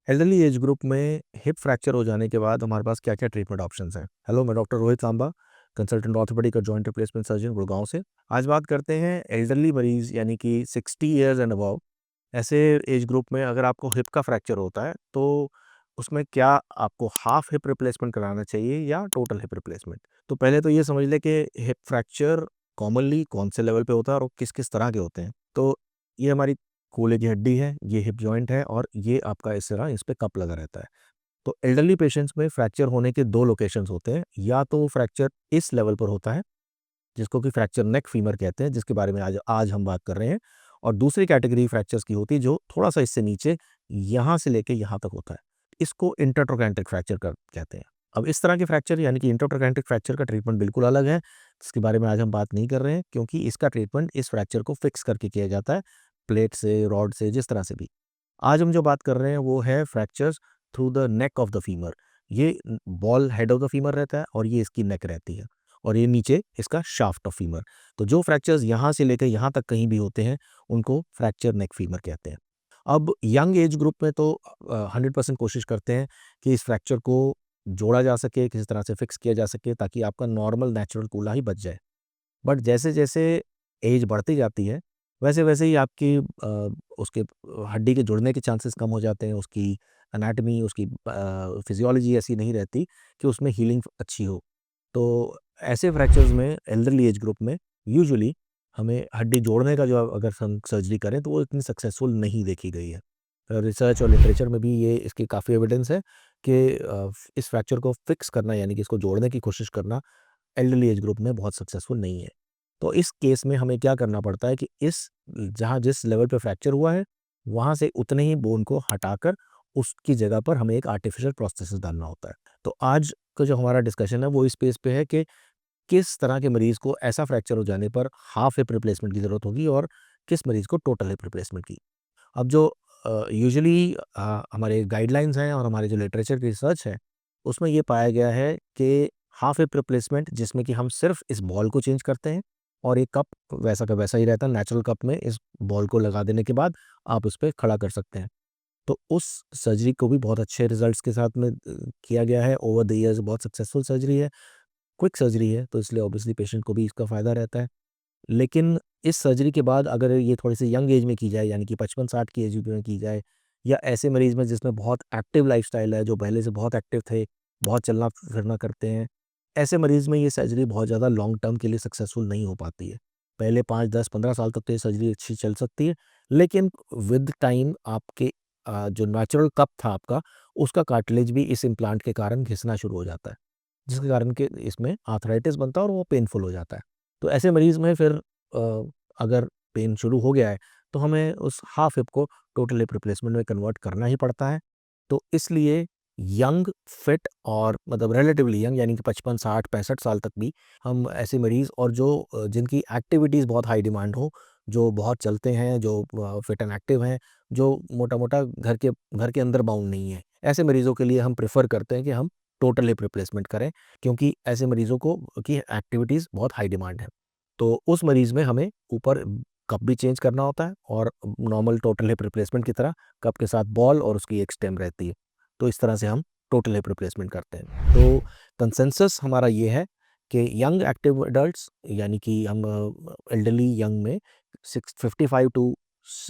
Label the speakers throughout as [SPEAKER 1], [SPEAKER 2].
[SPEAKER 1] Elderly age group में hip fracture हो जाने के बाद हमारे पास क्या-क्या ट्रीटमेंट ऑप्शंस हैं। हेलो, मैं doctor Rohit Samba, consultant orthopaedic और जॉइंट रिप्लेसमेंट सर्जन गुड़गांव से। आज बात करते हैं एल्डरली मरीज़ यानी कि 60 इयर्स एंड अबव ऐसे एज ग्रुप में अगर आपको हिप का फ्रैक्चर होता है, तो उसमें क्या आपको हाफ हिप रिप्लेसमेंट कराना चाहिए या टोटल हिप रिप्लेसमेंट? तो पहले तो ये समझ लें कि हिप फ्रैक्चर कॉमनली कौन से लेवल पे होता है और किस-किस तरह के होते हैं। तो ये हमारी कूल्हे की हड्डी है, ये हिप जॉइंट है और ये आपका इस पे कप लगा रहता है। तो एल्डरली पेशेंट्स में फ्रैक्चर होने के 2 लोकेशंस होते हैं, या तो फ्रैक्चर इस लेवल पर होता है, जिसको कि फ्रैक्चर नेक फीमर कहते हैं, जिसके बारे में आज आज हम बात कर रहे हैं। और दूसरी कैटेगरी फ्रैक्चर्स की होती है जो थोड़ा-सा इससे नीचे यहाँ से लेके यहाँ तक होता है। इसको इंटरट्रोकैंटिक फ्रैक्चर कहते हैं। अब इस तरह के फ्रैक्चर यानी कि इंटरट्रोकैंटिक फ्रैक्चर का ट्रीटमेंट बिल्कुल अलग है, जिसके बारे में आज हम बात नहीं कर रहे हैं, क्योंकि इसका ट्रीटमेंट इस फ्रैक्चर को फिक्स करके किया जाता है, प्लेट से, रॉड से, जिस तरह से भी। आज हम जो बात कर रहे हैं वो है fractures through the neck of the femur. ये ball head of the femur रहता है और ये इसकी नेक रहती है, और ये नीचे इसका शाफ्ट ऑफ फीमर। तो जो फ्रैक्चर्स यहाँ से लेकर यहाँ तक कहीं भी होते हैं, उनको फ्रैक्चर नेक फीमर कहते हैं। अब यंग एज ग्रुप में तो 100% कोशिश करते हैं कि इस फ्रैक्चर को जोड़ा जा सके, किसी तरह से फिक्स किया जा सके, ताकि आपका नॉर्मल नेचुरल कूल्हा ही बच जाए। बट जैसे-जैसे एज बढ़ती जाती है, वैसे-वैसे ही आपकी उसके हड्डी के जुड़ने के चांसेस कम हो जाते हैं, उसकी एनाटॉमी, उसकी फिज़ियोलॉजी ऐसी नहीं रहती कि उसमें हीलिंग अच्छी हो। तो ऐसे फ्रैक्चर्स में एल्डरली एज ग्रुप में यूजुअली हमें हड्डी जोड़ने का जो अगर हम सर्जरी करें, तो वो इतनी सक्सेसफुल नहीं देखी गई है। रिसर्च और लिटरेचर में भी ये इसकी काफ़ी एविडेंस है कि इस फ्रैक्चर को फिक्स करना यानी कि इसको जोड़ने की कोशिश करना एल्डरली एज ग्रुप में बहुत सक्सेसफुल नहीं है। तो इस केस में हमें क्या करना पड़ता है कि इस जहाँ जिस लेवल पे फ्रैक्चर हुआ है, वहाँ से उतने ही बोन को हटाकर उसकी जगह पर हमें एक आर्टिफिशियल प्रोस्थेसिस डालना होता है। तो आज का जो हमारा डिस्कशन है वो इस बेस पे है कि किस तरह के मरीज़ को ऐसा फ्रैक्चर हो जाने पर हाफ हिप रिप्लेसमेंट की ज़रूरत होगी और किस मरीज़ को टोटल हिप रिप्लेसमेंट की। अब जो यूजुअली हमारे गाइडलाइंस हैं और हमारे जो लिटरेचर की रिसर्च है, उसमें ये पाया गया है कि हाफ हिप रिप्लेसमेंट, जिसमें कि हम सिर्फ़ इस बॉल को चेंज करते हैं और एक कप वैसा का वैसा ही रहता है, नेचुरल कप में इस बॉल को लगा देने के बाद आप उस पे खड़ा कर सकते हैं। तो उस सर्जरी को भी बहुत अच्छे रिज़ल्ट्स के साथ में किया गया है। ओवर द ईयर्स बहुत सक्सेसफुल सर्जरी है, क्विक सर्जरी है, तो इसलिए ऑब्वियसली पेशेंट को भी इसका फ़ायदा रहता है। लेकिन इस सर्जरी के बाद अगर ये थोड़ी-सी यंग एज में की जाए, यानी कि 55-60 की एज में की जाए, या ऐसे मरीज़ में जिसमें बहुत एक्टिव लाइफ़स्टाइल है, जो पहले से बहुत एक्टिव थे, बहुत चलना-फिरना करते हैं, ऐसे मरीज़ में ये सर्जरी बहुत ज़्यादा लॉन्ग टर्म के लिए सक्सेसफुल नहीं हो पाती है। पहले 5, 10, 15 साल तक तो ये सर्जरी अच्छी चल सकती है, लेकिन विद टाइम आपके जो नेचुरल कप था आपका, उसका कार्टिलेज भी इस इम्प्लांट के कारण घिसना शुरू हो जाता है, जिसके कारण कि इसमें आर्थराइटिस बनता है और वो पेनफुल हो जाता है। तो ऐसे मरीज़ में फिर अगर पेन शुरू हो गया है, तो हमें उस हाफ हिप को टोटल हिप रिप्लेसमेंट में कन्वर्ट करना ही पड़ता है। तो इसलिए यंग, फिट और मतलब रिलेटिवली यंग यानी कि 55, 60, 65 साल तक भी हम ऐसे मरीज़, और जो जिनकी एक्टिविटीज़ बहुत हाई डिमांड हो, जो बहुत चलते हैं, जो फिट एंड एक्टिव हैं, जो मोटा-मोटा घर के अंदर बाउंड नहीं है, ऐसे मरीज़ों के लिए हम प्रेफ़र करते हैं कि हम टोटल हिप रिप्लेसमेंट करें, क्योंकि ऐसे मरीज़ों को की एक्टिविटीज़ बहुत हाई डिमांड है। तो उस मरीज़ में हमें ऊपर कप भी चेंज करना होता है, और नॉर्मल टोटल हिप रिप्लेसमेंट की तरह कप के साथ बॉल और उसकी एक स्टेम रहती है। तो इस तरह से हम टोटल हिप रिप्लेसमेंट करते हैं। तो कंसेंसस हमारा ये है कि यंग एक्टिव एडल्ट्स यानी कि हम एल्डरली यंग में 55 to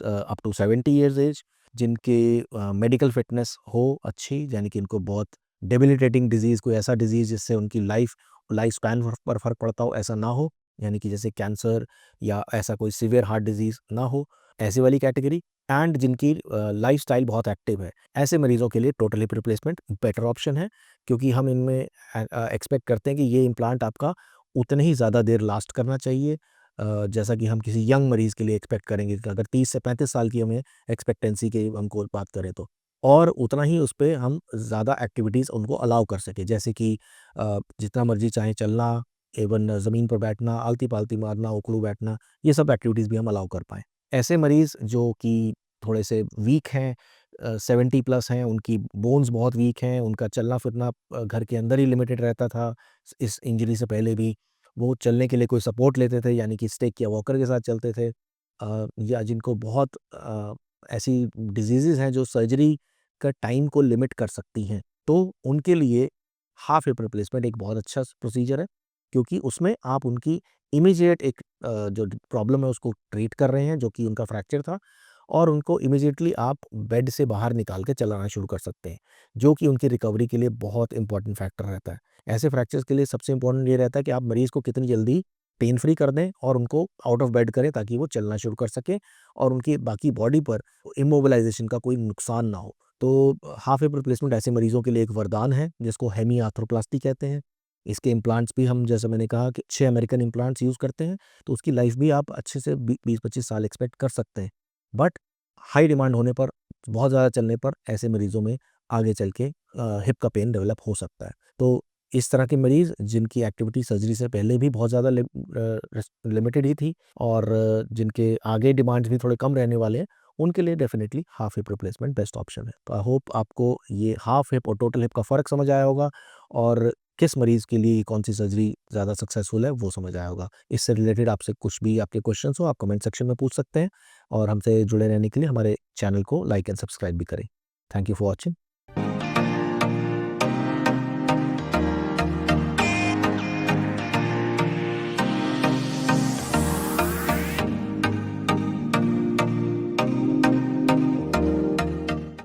[SPEAKER 1] up to 70 years age, जिनके मेडिकल फिटनेस हो अच्छी, यानी कि इनको बहुत डेबिलिटेटिंग डिज़ीज़, कोई ऐसा डिज़ीज़ जिससे उनकी लाइफ स्पैन पर फ़र्क पड़ता हो, ऐसा ना हो, यानी कि जैसे कैंसर या ऐसा कोई सीवियर हार्ट डिज़ीज़ ना हो, ऐसी वाली कैटेगरी, एंड जिनकी लाइफ़स्टाइल बहुत एक्टिव है। ऐसे मरीज़ों के लिए total hip replacement better option है, क्योंकि हम इनमें एक्सपेक्ट करते हैं कि ये इम्प्लांट आपका उतने ही ज़्यादा देर लास्ट करना चाहिए, जैसा कि हम किसी यंग मरीज़ के लिए एक्सपेक्ट करेंगे कि अगर 30 से 35 साल की हमें एक्सपेक्टेंसी की हमको बात करें तो। और उतना ही उस पे हम ज़्यादा एक्टिविटीज़ उनको अलाउ कर सकें, जैसे कि जितना मर्ज़ी चाहे चलना, इवन ज़मीन पर बैठना, आलती-पालती मारना, उखड़ू बैठना, ये सब एक्टिविटीज़ भी हम अलाउ कर पाएँ। ऐसे मरीज़ जो कि थोड़े से वीक हैं, 70 प्लस हैं, उनकी बोन्स बहुत वीक हैं, उनका चलना-फिरना घर के अंदर ही लिमिटेड रहता था, इस इंजरी से पहले भी। वो चलने के लिए कोई सपोर्ट लेते थे, यानी कि स्टिक या वॉकर के साथ चलते थे। या जिनको बहुत ऐसी डिज़ीज़ेज़ हैं जो सर्जरी कर टाइम को लिमिट कर सकती हैं, तो उनके लिए हाफ हिप रिप्लेसमेंट एक बहुत अच्छा प्रोसीजर है, क्योंकि उसमें आप उनकी इमीडिएट एक जो प्रॉब्लम है उसको ट्रीट कर रहे हैं, जो कि उनका फ्रैक्चर था, और उनको इमीडिएटली आप बेड से बाहर निकाल के चलाना शुरू कर सकते हैं, जो कि उनकी रिकवरी के लिए बहुत इंपॉर्टेंट फैक्टर रहता है। ऐसे फ्रैक्चर्स के लिए सबसे इंपॉर्टेंट ये रहता है कि आप मरीज़ को कितनी जल्दी पेन फ्री कर दें और उनको आउट ऑफ बेड करें, ताकि वो चलना शुरू कर सकें और उनकी बाकी बॉडी पर इमोबिलाइज़ेशन का कोई नुकसान ना हो। तो हाफ हिप रिप्लेसमेंट ऐसे मरीज़ों के लिए एक वरदान है, जिसको हेमी आर्थ्रोप्लास्टी कहते हैं। इसके इम्प्लांट्स भी हम, जैसे मैंने कहा कि 6 अमेरिकन इम्प्लांट्स यूज़ करते हैं, तो उसकी लाइफ़ भी आप अच्छे से 20-25 साल एक्सपेक्ट कर सकते हैं। बट हाई डिमांड होने पर, बहुत ज़्यादा चलने पर ऐसे मरीज़ों में आगे चल के हिप का पेन डेवलप हो सकता है। तो इस तरह के मरीज़ जिनकी एक्टिविटी सर्जरी से पहले भी बहुत ज़्यादा लिमिटेड ही थी, और जिनके आगे डिमांड्स भी थोड़े कम रहने वाले हैं, उनके लिए definitely half hip replacement best option है। तो आई होप आपको ये हाफ हिप और टोटल हिप का फ़र्क समझ आया होगा, और किस मरीज़ के लिए कौन-सी सर्जरी ज़्यादा सक्सेसफुल है, वो समझ आया होगा। इससे रिलेटेड आपसे कुछ भी आपके क्वेश्चन्स हो, आप कमेंट सेक्शन में पूछ सकते हैं, और हमसे जुड़े रहने के लिए हमारे चैनल को लाइक एंड सब्सक्राइब भी करें। Thank you for watching.